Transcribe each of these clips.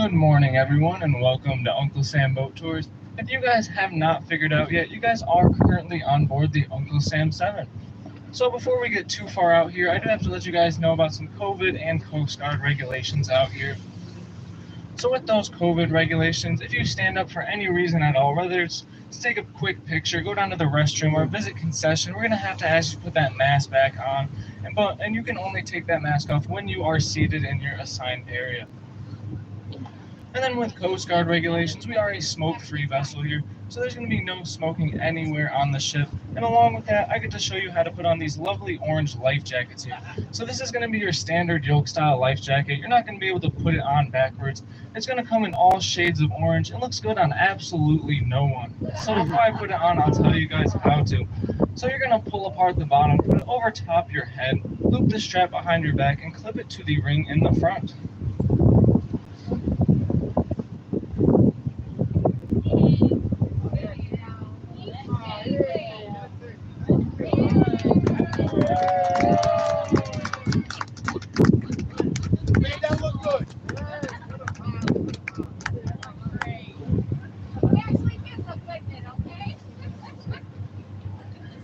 Good morning, everyone, and welcome to Uncle Sam Boat Tours. If you guys have not figured out yet, you guys are currently on board the Uncle Sam 7. So before we get too far out here, I do have to let you guys know about some COVID and Coast Guard regulations out here. So with those COVID regulations, if you stand up for any reason at all, whether it's to take a quick picture, go down to the restroom, or visit concession, we're going to have to ask you to put that mask back on. And you can only take that mask off when you are seated in your assigned area. And then with Coast Guard regulations, we are a smoke-free vessel here, so there's going to be no smoking anywhere on the ship. And along with that, I get to show you how to put on these lovely orange life jackets here. So this is going to be your standard yoke-style life jacket. You're not going to be able to put it on backwards. It's going to come in all shades of orange. It looks good on absolutely no one. So before I put it on, I'll tell you guys how to. So you're going to pull apart the bottom, put it over top your head, loop the strap behind your back, and clip it to the ring in the front.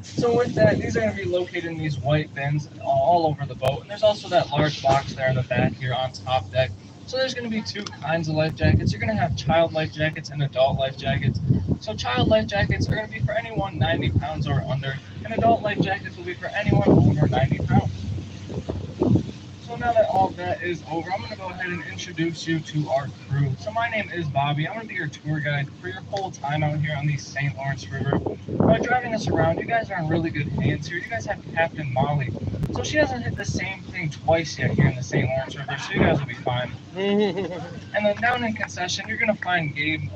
So with that, these are going to be located in these white bins all over the boat. And there's also that large box there in the back here on top deck. So there's going to be two kinds of life jackets. You're going to have child life jackets and adult life jackets. So child life jackets are going to be for anyone 90 pounds or under, and adult life jackets will be for anyone over 90 pounds. So now that all that is over, I'm going to go ahead and introduce you to our crew. So my name is Bobby. I'm going to be your tour guide for your whole time out here on the St. Lawrence River. By driving us around, you guys are in really good hands here. You guys have Captain Molly. So she hasn't hit the same thing twice yet here in the St. Lawrence River, so you guys will be fine. And then down in concession, you're going to find Gabe.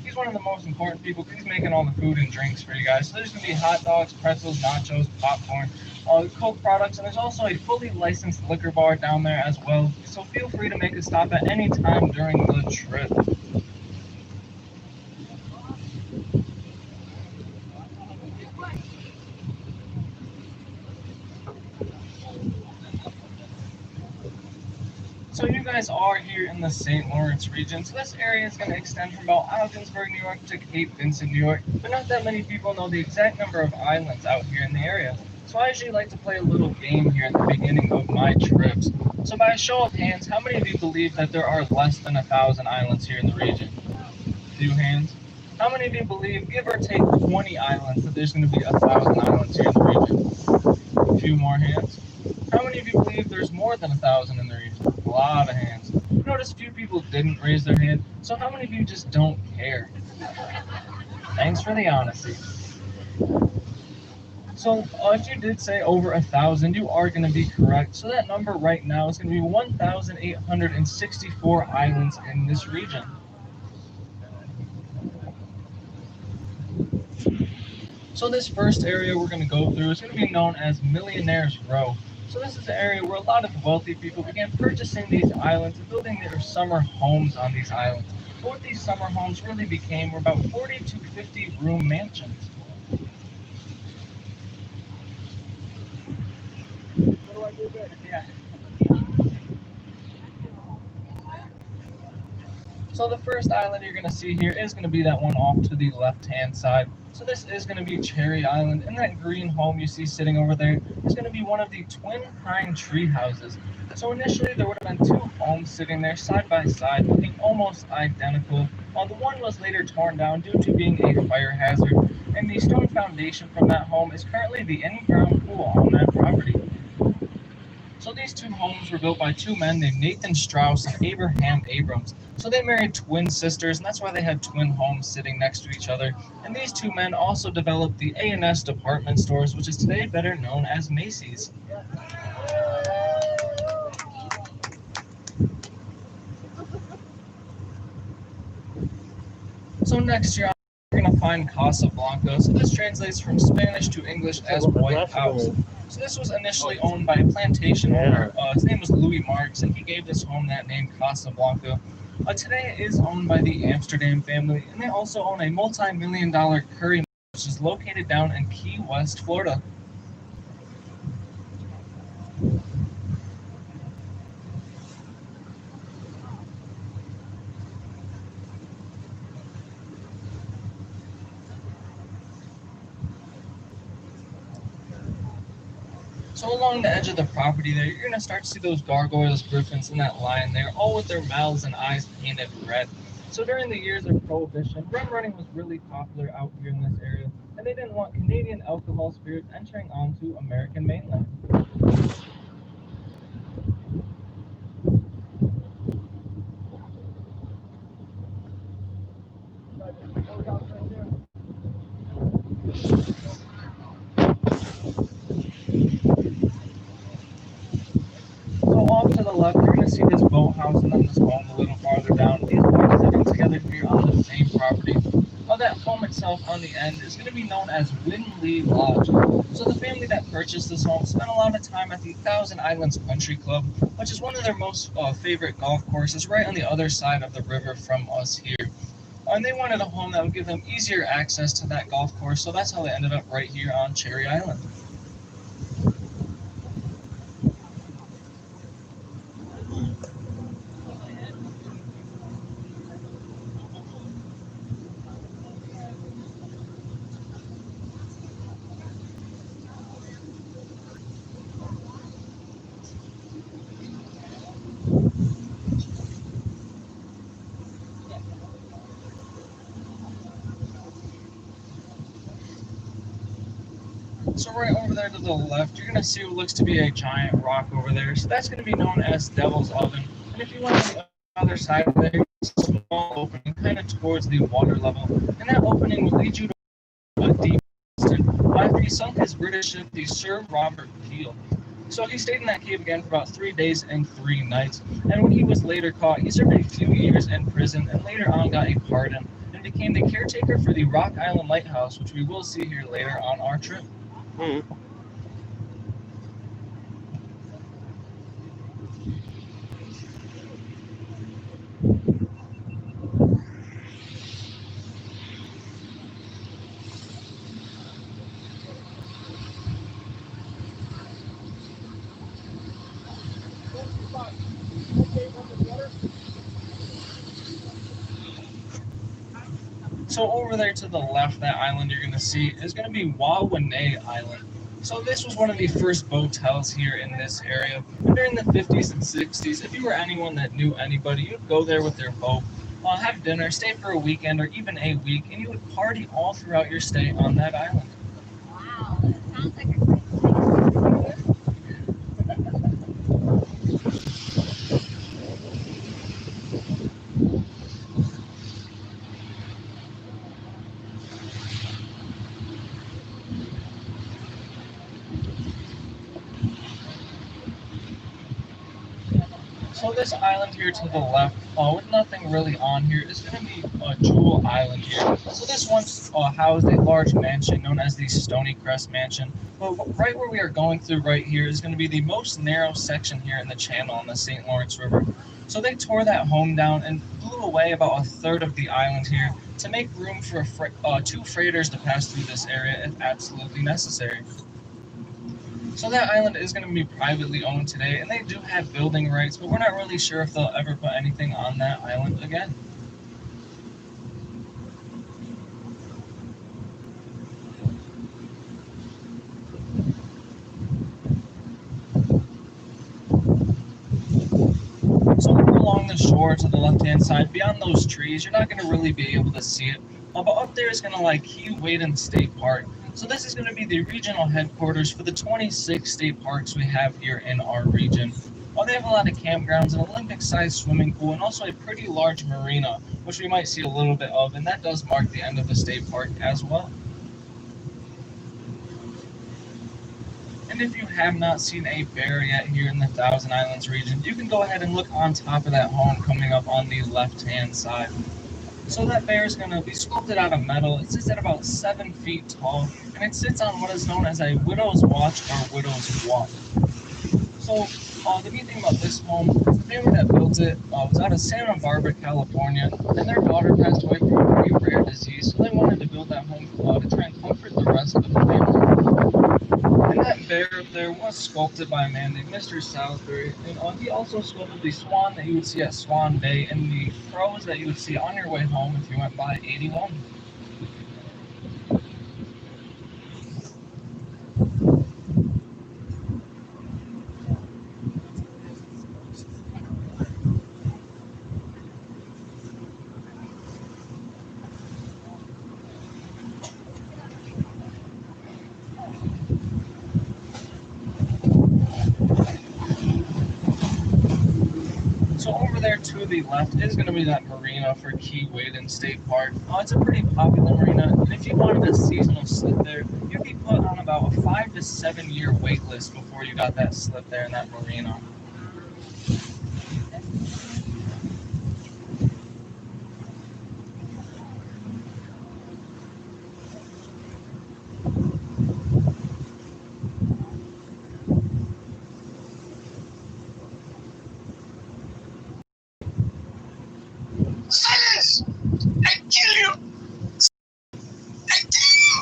He's one of the most important people because he's making all the food and drinks for you guys. So there's going to be hot dogs, pretzels, nachos, popcorn, Coke products, and there's also a fully licensed liquor bar down there as well. So feel free to make a stop at any time during the trip. So you guys are here in the St. Lawrence region. So this area is going to extend from about Ogdensburg, New York to Cape Vincent, New York. But not that many people know the exact number of islands out here in the area. So I usually like to play a little game here at the beginning of my trips. So by a show of hands, how many of you believe that there are less than 1,000 islands here in the region? A few hands. How many of you believe, give or take 20 islands, that there's going to be 1,000 islands here in the region? A few more hands. How many of you believe there's more than 1,000 in the region? A lot of hands. Notice a few people didn't raise their hand. So how many of you just don't care? Thanks for the honesty. So if you did say over 1,000, you are going to be correct. So that number right now is going to be 1,864 islands in this region. So this first area we're going to go through is going to be known as Millionaire's Row. So this is the area where a lot of wealthy people began purchasing these islands and building their summer homes on these islands. But what these summer homes really became were about 40 to 50 room mansions. Yeah. So the first island you're going to see here is going to be that one off to the left-hand side. So this is going to be Cherry Island, and that green home you see sitting over there is going to be one of the twin pine tree houses. So initially there would have been two homes sitting there side by side, looking almost identical, while the one was later torn down due to being a fire hazard, and the stone foundation from that home is currently the in-ground pool on that property. So these two homes were built by two men named Nathan Strauss and Abraham Abrams. So they married twin sisters, and that's why they had twin homes sitting next to each other. And these two men also developed the A&S department stores, which is today better known as Macy's. So next year, we're going to find Casablanca. So this translates from Spanish to English as White House. So this was initially owned by a plantation owner. His name was Louis Marks, and he gave this home that name, Casablanca. Today it is owned by the Amsterdam family, and they also own a multi-million-dollar curry, which is located down in Key West, Florida. So along the edge of the property there, you're going to start to see those gargoyles, griffins in that line there, all with their mouths and eyes painted red. So during the years of Prohibition, rum running was really popular out here in this area, and they didn't want Canadian alcohol spirits entering onto American mainland. So off to the left, you're going to see this boathouse and then this home a little farther down. These boats sitting together here on the same property. That home itself on the end is going to be known as Winley Lodge. So the family that purchased this home spent a lot of time at the Thousand Islands Country Club, which is one of their most favorite golf courses right on the other side of the river from us here. And they wanted a home that would give them easier access to that golf course, so that's how they ended up right here on Cherry Island. So right over there to the left, you're going to see what looks to be a giant rock over there. So that's going to be known as Devil's Oven. And if you went on the other side of there, it's a small opening kind of towards the water level. And that opening will lead you to a deep after he sunk his British ship, the Sir Robert Peel. So he stayed in that cave again for about 3 days and 3 nights. And when he was later caught, he served a few years in prison and later on got a pardon and became the caretaker for the Rock Island Lighthouse, which we will see here later on our trip. So over there to the left, that island you're going to see is going to be Wawanee Island. So this was one of the first motels here in this area. And during the 50s and 60s, if you were anyone that knew anybody, you'd go there with their boat, have dinner, stay for a weekend or even a week, and you would party all throughout your stay on that island. Wow, that sounds like a great place. So this island here to the left, with nothing really on here, is going to be Jewel Island here. So this once housed a large mansion known as the Stony Crest Mansion. But right where we are going through right here is going to be the most narrow section here in the channel on the St. Lawrence River. So they tore that home down and blew away about a third of the island here to make room for two freighters to pass through this area if absolutely necessary. So that island is going to be privately owned today, and they do have building rights, but we're not really sure if they'll ever put anything on that island again. So over along the shore to the left-hand side, beyond those trees, you're not going to really be able to see it. But up there is going to like Keewaydin State Park. So this is going to be the regional headquarters for the 26 state parks we have here in our region. They have a lot of campgrounds, an Olympic-sized swimming pool, and also a pretty large marina, which we might see a little bit of, and that does mark the end of the state park as well. And if you have not seen a bear yet here in the Thousand Islands region, you can go ahead and look on top of that home coming up on the left-hand side. So that bear is going to be sculpted out of metal. It sits at about 7 feet tall, and it sits on what is known as a widow's watch or widow's walk. So the neat thing about this home, the family that built it was out of Santa Barbara, California, and their daughter passed away from a pretty rare disease, so they wanted to build that home to try and comfort the rest of the family. And that bear up there was sculpted by a man named Mr. Salisbury, and he also sculpted the swan that you would see at Swan Bay and the crows that you would see on your way home if you went by 81. So over there to the left is going to be that marina for Key Waden State Park. It's a pretty popular marina, and if you wanted a seasonal slip there, you'd be put on about a 5 to 7 year wait list before you got that slip there in that marina. Silence! I kill you! I kill you!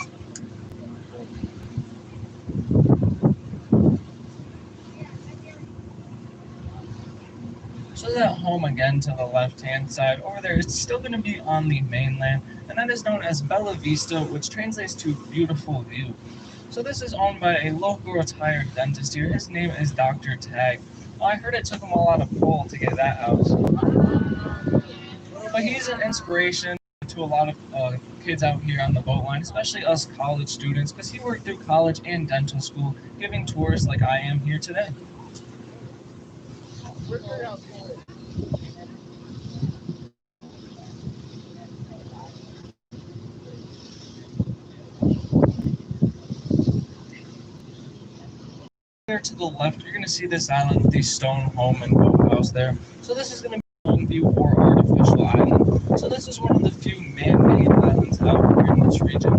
So that home again to the left-hand side over there, it's still going to be on the mainland, and that is known as Bella Vista, which translates to beautiful view. So this is owned by a local retired dentist here. His name is Dr. Tag. I heard it took him a lot of pull to get that house. But he's an inspiration to a lot of kids out here on the boat line, especially us college students, because he worked through college and dental school, giving tours like I am here today. There to the left, you're going to see this island with the stone home and boathouse there. So this is going to be Mountain View or artificial island. So this is one of the few man-made islands out here in this region.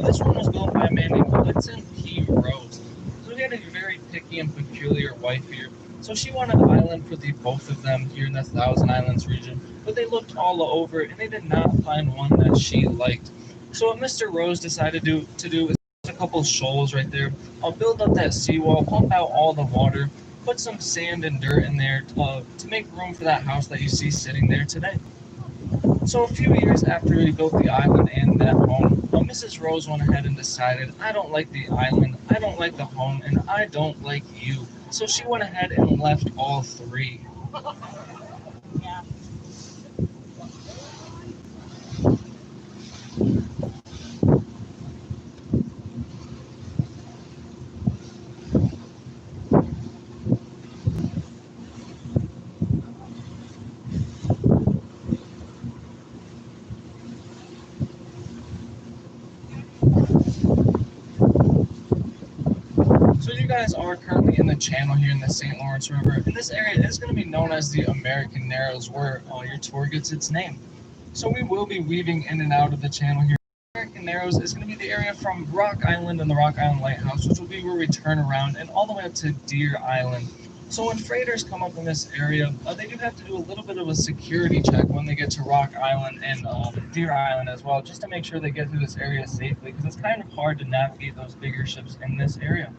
This one was built by a man named Blitzen P. Rose. So he had a very picky and peculiar wife here. So she wanted an island for the both of them here in the Thousand Islands region. But they looked all over and they did not find one that she liked. So what Mr. Rose decided to do is a couple shoals right there. I'll build up that seawall, pump out all the water, put some sand and dirt in there to make room for that house that you see sitting there today. So a few years after he built the island and that home, Mrs. Rose went ahead and decided, I don't like the island, I don't like the home, and I don't like you. So she went ahead and left all three. Yeah. So you guys are currently in the channel here in the St. Lawrence River, and this area is going to be known as the American Narrows, where your tour gets its name. So we will be weaving in and out of the channel here. American Narrows is going to be the area from Rock Island and the Rock Island Lighthouse, which will be where we turn around, and all the way up to Deer Island. So when freighters come up in this area, they do have to do a little bit of a security check when they get to Rock Island and Deer Island as well, just to make sure they get through this area safely, because it's kind of hard to navigate those bigger ships in this area.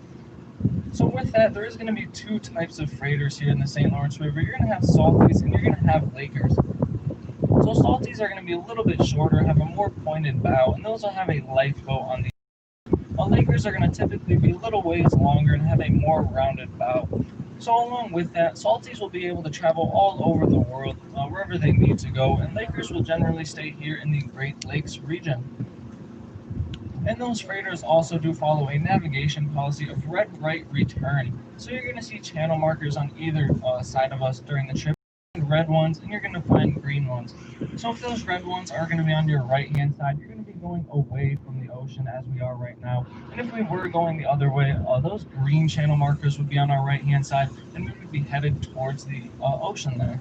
So with that, there is going to be two types of freighters here in the St. Lawrence River. You're going to have salties and you're going to have Lakers. So salties are going to be a little bit shorter, have a more pointed bow, and those will have a lifeboat on the while Lakers are going to typically be a little ways longer and have a more rounded bow. So along with that, salties will be able to travel all over the world, wherever they need to go, and Lakers will generally stay here in the Great Lakes region. And those freighters also do follow a navigation policy of red right return. So you're going to see channel markers on either side of us during the trip, red ones, and you're going to find green ones. So if those red ones are going to be on your right hand side, you're going to be going away from the ocean as we are right now. And if we were going the other way, those green channel markers would be on our right hand side, and we would be headed towards the ocean there.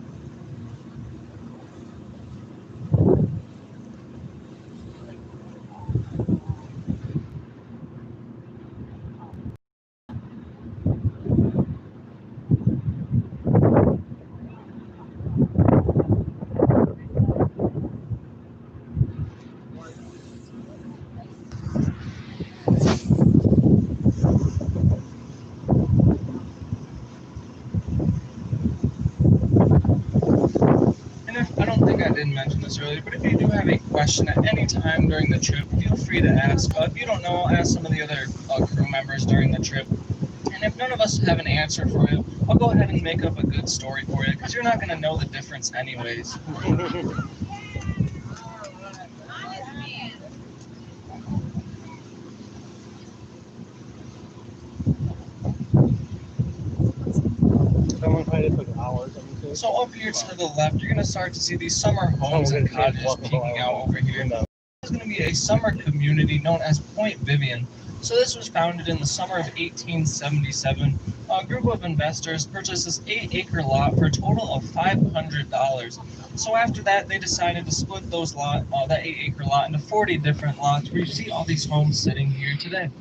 I don't think I did mention this earlier, but if you do have a question at any time during the trip, feel free to ask. If you don't know, ask some of the other crew members during the trip. And if none of us have an answer for you, I'll go ahead and make up a good story for you, because you're not going to know the difference anyways. Someone probably took hours. So up here to the left, you're going to start to see these summer homes and cottages peeking out over here. This is going to be a summer community known as Point Vivian. So this was founded in the summer of 1877. A group of investors purchased this 8-acre lot for a total of $500. So after that, they decided to split that 8-acre lot into 40 different lots where you see all these homes sitting here today.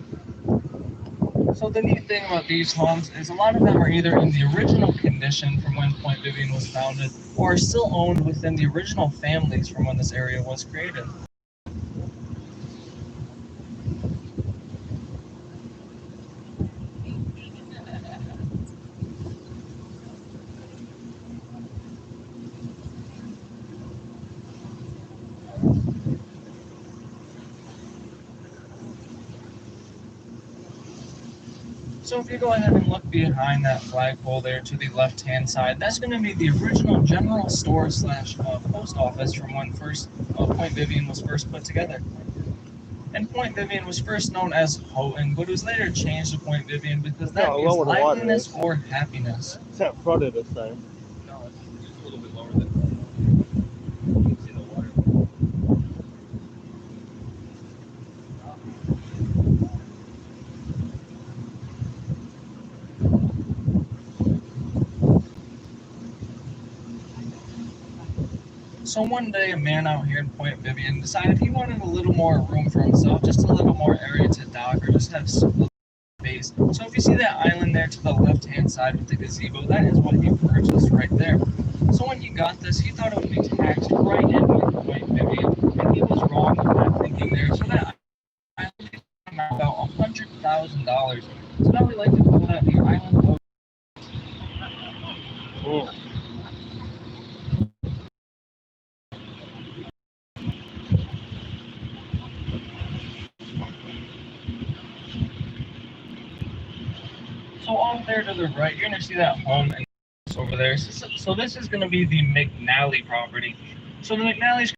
So the neat thing about these homes is a lot of them are either in the original condition from when Point Vivian was founded or are still owned within the original families from when this area was created. So if you go ahead and look behind that flagpole there to the left-hand side, that's going to be the original general store slash post office from when Point Vivian was first put together. And Point Vivian was first known as Houghton, but it was later changed to Point Vivian because that means liveliness or happiness. It's not flooded this time. No, it's just a little bit lower than you can see the water. So one day, a man out here in Point Vivian decided he wanted a little more room for himself, just a little more area to dock or just have some space. So if you see that island there to the left-hand side with the gazebo, that is what he purchased right there. So when he got this, he thought it would be taxed right in with Point Vivian, and he was wrong in that thinking there. So that island came out about $100,000. So now we like to call that the island of. Oh. So off there to the right, you're going to see that home and over there. So this is going to be the McNally property. So the McNally's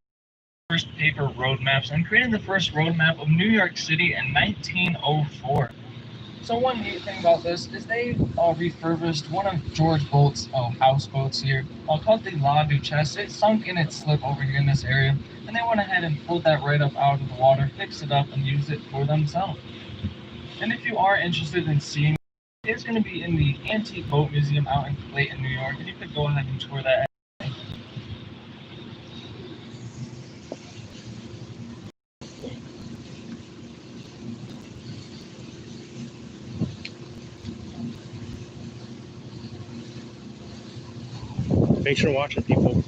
first paper road maps and created the first road map of New York City in 1904. So one neat thing about this is they refurbished one of George Bolt's houseboats here called the La Duchesse. It sunk in its slip over here in this area, and they went ahead and pulled that right up out of the water, fixed it up, and used it for themselves. And if you are interested in seeing, it's going to be in the Antique Boat Museum out in Clayton, New York, and you could go ahead and tour that. Thanks for watching, people.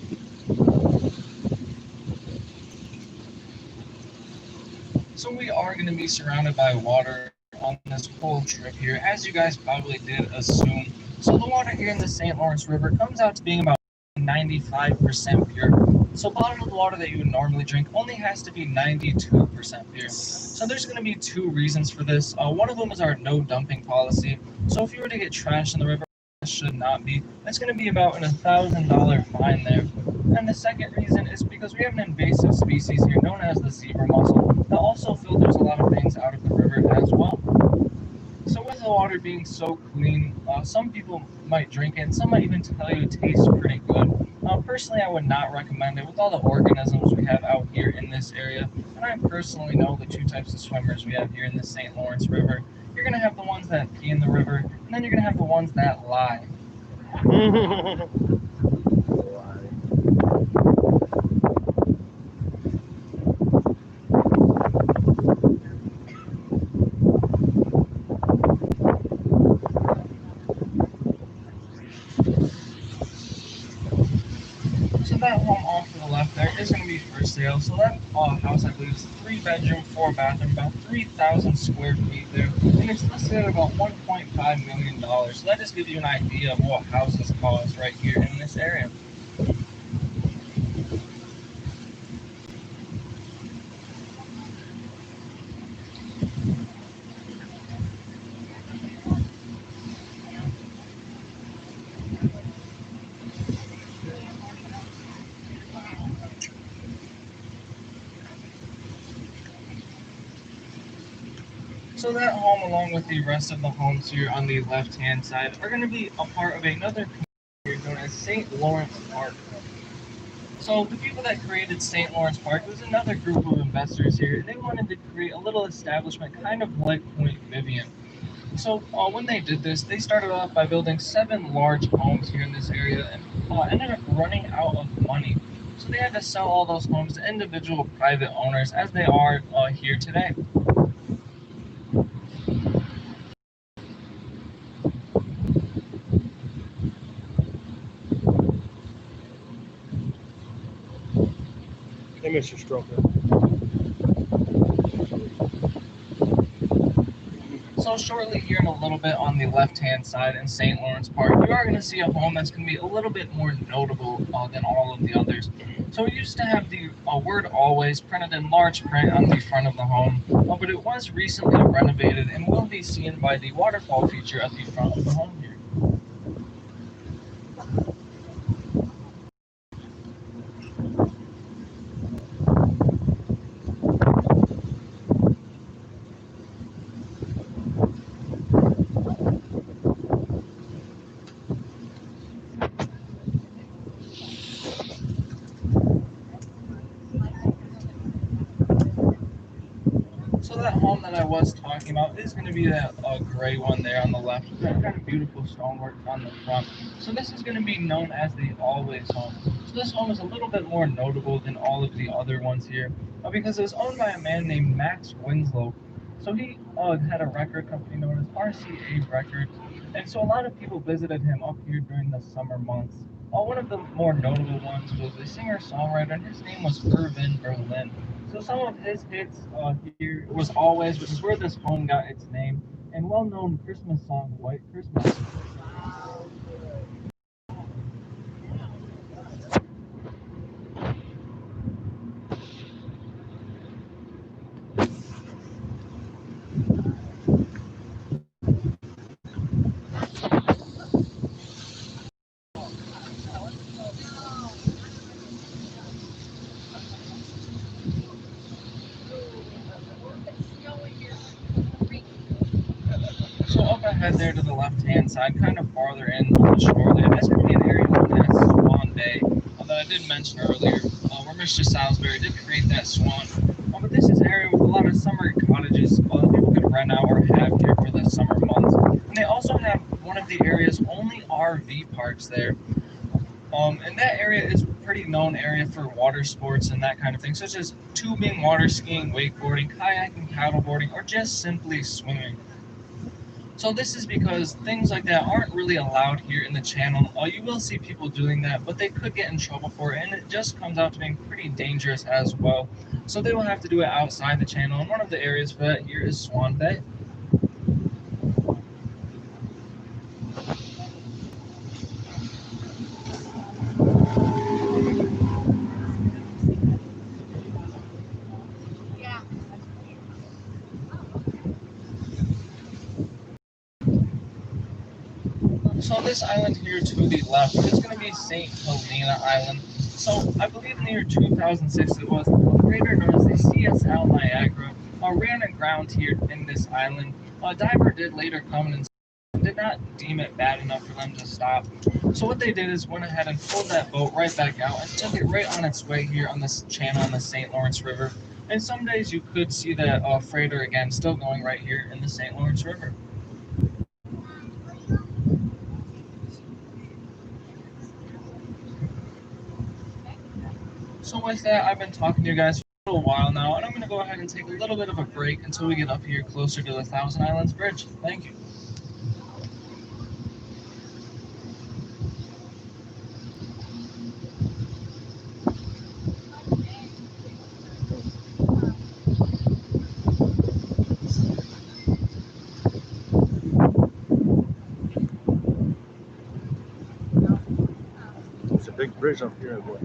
So we are going to be surrounded by water on this whole trip here, as you guys probably did assume. So the water here in the St. Lawrence River comes out to being about 95% pure. So bottled water that you would normally drink only has to be 92% pure. So there's going to be two reasons for this. One of them is our no dumping policy. So if you were to get trash in the river, it should not be. That's going to be about an $1,000 fine there. And the second reason is because we have an invasive species here known as the zebra mussel that also filters a lot of things out of the river as well. So with the water being so clean, some people might drink it, and some might even tell you it tastes pretty good. Personally, I would not recommend it with all the organisms we have out here in this area. And I personally know the two types of swimmers we have here in the St. Lawrence River. You're going to have the ones that pee in the river, and then you're going to have the ones that lie. So that home off to the left there is going to be for sale. So that house, I believe, is 3-bedroom, 4-bathroom, about 3,000 square feet there. And it's listed at about $1.5 million. So that just gives you an idea of what houses cost right here in this area. So that home, along with the rest of the homes here on the left-hand side, are going to be a part of another community known as St. Lawrence Park. So the people that created St. Lawrence Park was another group of investors here. They wanted to create a little establishment kind of like Point Vivian. So when they did this, they started off by building 7 large homes here in this area and ended up running out of money. So they had to sell all those homes to individual private owners as they are here today. Hey, Mr. Stroker. So shortly here in a little bit on the left-hand side in St. Lawrence Park, you are going to see a home that's going to be a little bit more notable than all of the others. So we used to have the word always printed in large print on the front of the home, but it was recently renovated and will be seen by the waterfall feature at the front of the home here. So that home that I was talking about is going to be that gray one there on the left. That kind of beautiful stonework on the front. So this is going to be known as the Always home. So this home is a little bit more notable than all of the other ones here because it was owned by a man named Max Winslow. So he had a record company known as RCA Records, and so a lot of people visited him up here during the summer months. One of the more notable ones was a singer-songwriter, and his name was Irvin Berlin. So some of his hits here was Always, which is where this home got its name, and well-known Christmas song White Christmas. So up ahead there to the left-hand side, kind of farther in on the shore there, that's going to be an area known as Swan Bay, that I did mention earlier, where Mr. Salisbury did create that swan. But this is an area with a lot of summer cottages people could rent out or have here for the summer months. And they also have one of the area's only RV parks there. And that area is a pretty known area for water sports and that kind of thing, such as tubing, water skiing, wakeboarding, kayaking, paddleboarding, or just simply swimming. So this is because things like that aren't really allowed here in the channel. You will see people doing that, but they could get in trouble for it, and it just comes out to being pretty dangerous as well. So they will have to do it outside the channel, and one of the areas for that here is Swan Bay. Yeah. So this island here to the left is going to be St. Helena Island. So I believe in the year 2006 it was, a freighter known as the CSL Niagara ran aground here in this island. A diver did later come and did not deem it bad enough for them to stop. So what they did is went ahead and pulled that boat right back out and took it right on its way here on this channel on the St. Lawrence River. And some days you could see that freighter again still going right here in the St. Lawrence River. So with that, I've been talking to you guys for a little while now, and I'm going to go ahead and take a little bit of a break until we get up here closer to the Thousand Islands Bridge. Thank you. It's a big bridge up here, boy.